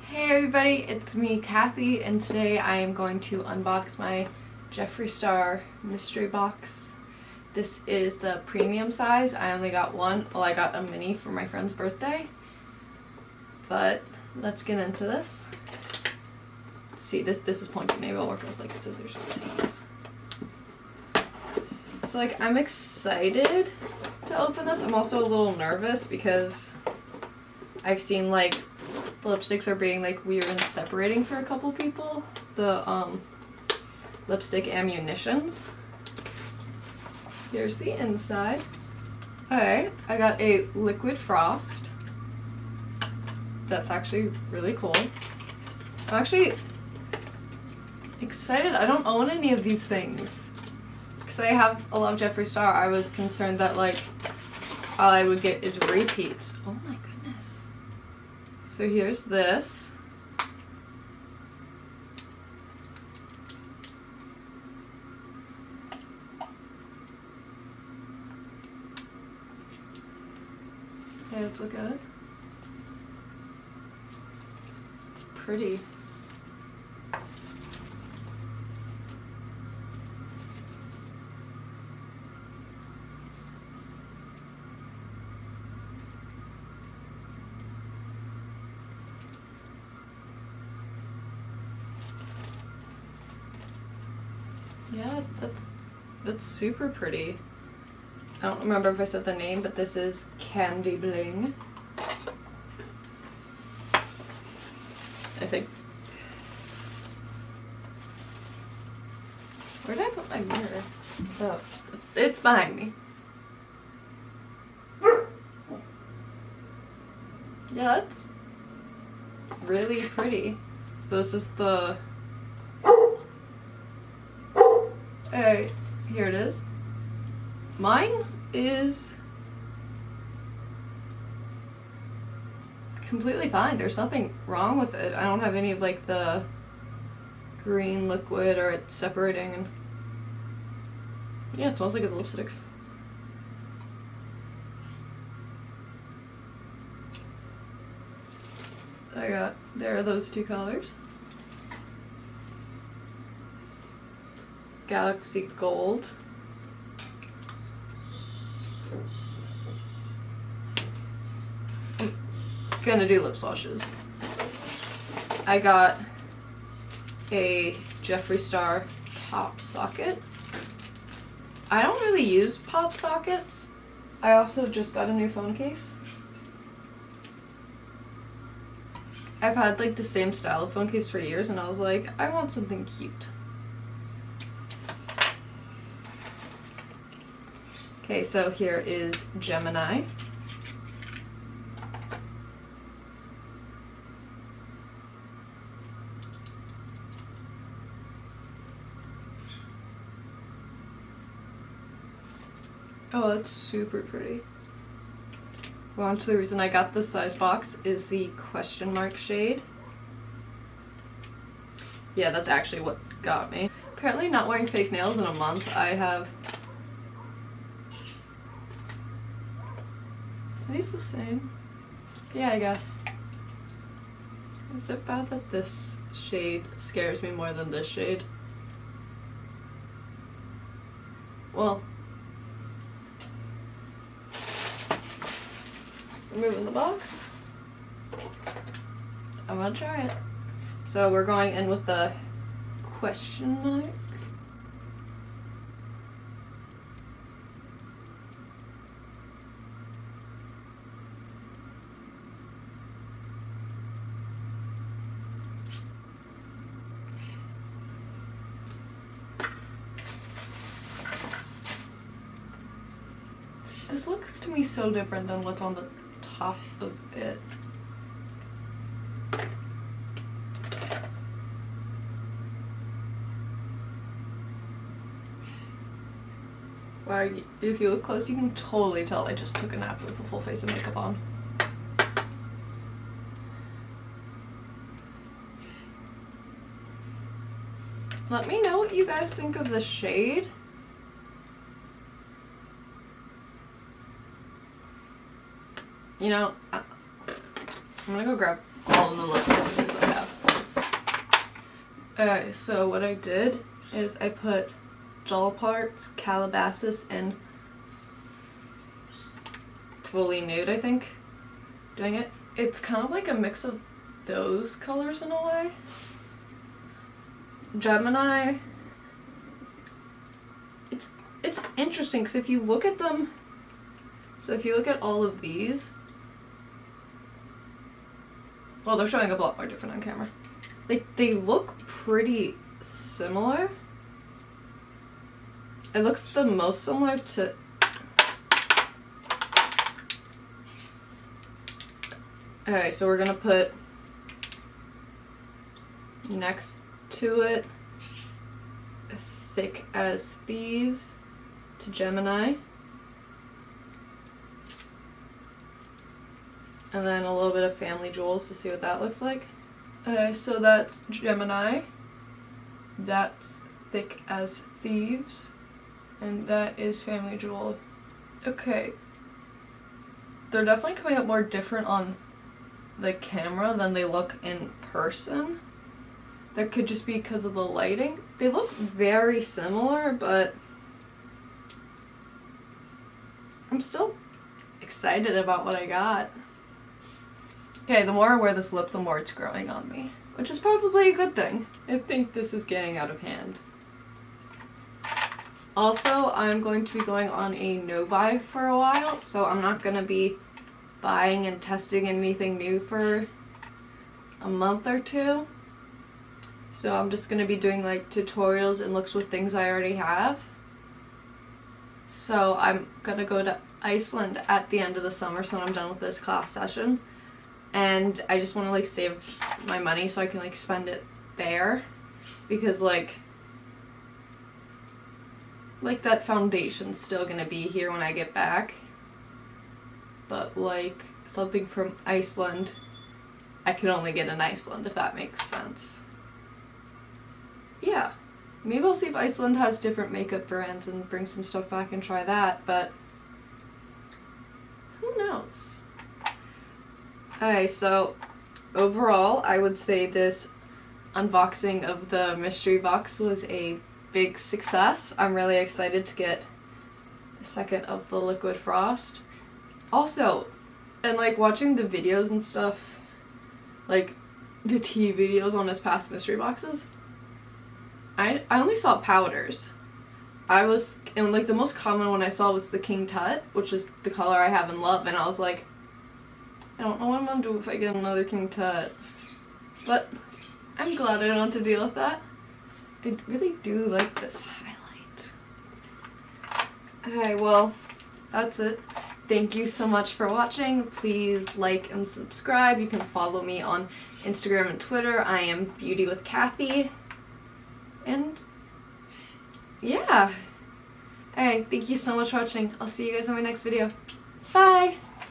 Hey everybody, it's me, Kathy, and today I am going to unbox my Jeffree Star Mystery Box. This is the premium size. I only got one. Well, I got a mini for my friend's birthday. But let's get into this. See, this is pointy. Maybe I'll work with like scissors. Yes. So like, I'm excited to open this. I'm also a little nervous because I've seen like the lipsticks are being like weird and separating for a couple people. The lipstick ammunitions. Here's the inside. Okay, I got a liquid frost. That's actually really cool. I'm actually excited. I don't own any of these things because I have a lot of Jeffree Star. I was concerned that like all I would get is repeats. Oh my goodness. So here's this. Okay, let's look at it. It's pretty. Yeah, that's super pretty. I don't remember if I said the name, but this is Candy Bling. I think. Where did I put my mirror? Oh, it's behind me. Yeah, that's really pretty. This is the... Hey, here it is. Mine is completely fine. There's nothing wrong with it. I don't have any of like the green liquid or it's separating, and yeah, it smells like it's lipsticks. There are those two colors. Galaxy Gold. I'm gonna do lip swatches. I got a Jeffree Star pop socket. I don't really use pop sockets. I also just got a new phone case. I've had like the same style of phone case for years and I was like, I want something cute. Okay, so here is Gemini. Oh, that's super pretty. Well, actually, the reason I got this size box is the question mark shade. Yeah, that's actually what got me. Apparently not wearing fake nails in a month, I have... Are these the same? Yeah, I guess. Is it bad that this shade scares me more than this shade? Well, removing the box. I'm gonna try it. So we're going in with the question mark. This looks to me so different than what's on the top of it. Wow, if you look close, you can totally tell I just took a nap with a full face of makeup on. Let me know what you guys think of the shade. You know, I'm gonna go grab all of the lipsticks. So what I did is I put gel parts, Calabasas, and Fully Nude, I think, doing it. It's kind of like a mix of those colors in a way. Gemini, it's interesting because if you look at them, so if you look at all of these, well, they're showing up a lot more different on camera. Like, they look pretty similar. It looks the most similar to... Alright, so we're gonna put next to it Thick as Thieves to Gemini. And then a little bit of Family Jewels to see what that looks like. So that's Gemini. That's Thick as Thieves. And that is Family Jewel. Okay. They're definitely coming up more different on the camera than they look in person. That could just be because of the lighting. They look very similar, but I'm still excited about what I got. Okay, the more I wear this lip, the more it's growing on me, which is probably a good thing. I think this is getting out of hand. Also, I'm going to be going on a no-buy for a while, so I'm not going to be buying and testing anything new for a month or two. So I'm just going to be doing like tutorials and looks with things I already have. So I'm going to go to Iceland at the end of the summer, so when I'm done with this class session. And I just want to like save my money so I can like spend it there. Because like that foundation's still going to be here when I get back. But like something from Iceland, I can only get in Iceland, if that makes sense. Yeah, maybe I'll see if Iceland has different makeup brands and bring some stuff back and try that, but who knows? Okay, so overall, I would say this unboxing of the mystery box was a big success. I'm really excited to get a second of the liquid frost. Also, and like watching the videos and stuff, like the tea videos on his past mystery boxes, I only saw powders. And like the most common one I saw was the King Tut, which is the color I have in love, and I was like, I don't know what I'm gonna do if I get another King Tut. But I'm glad I don't have to deal with that. I really do like this highlight. Okay, well, that's it. Thank you so much for watching. Please like and subscribe. You can follow me on Instagram and Twitter. I am Beauty with Kathy. And yeah. Alright, thank you so much for watching. I'll see you guys in my next video. Bye!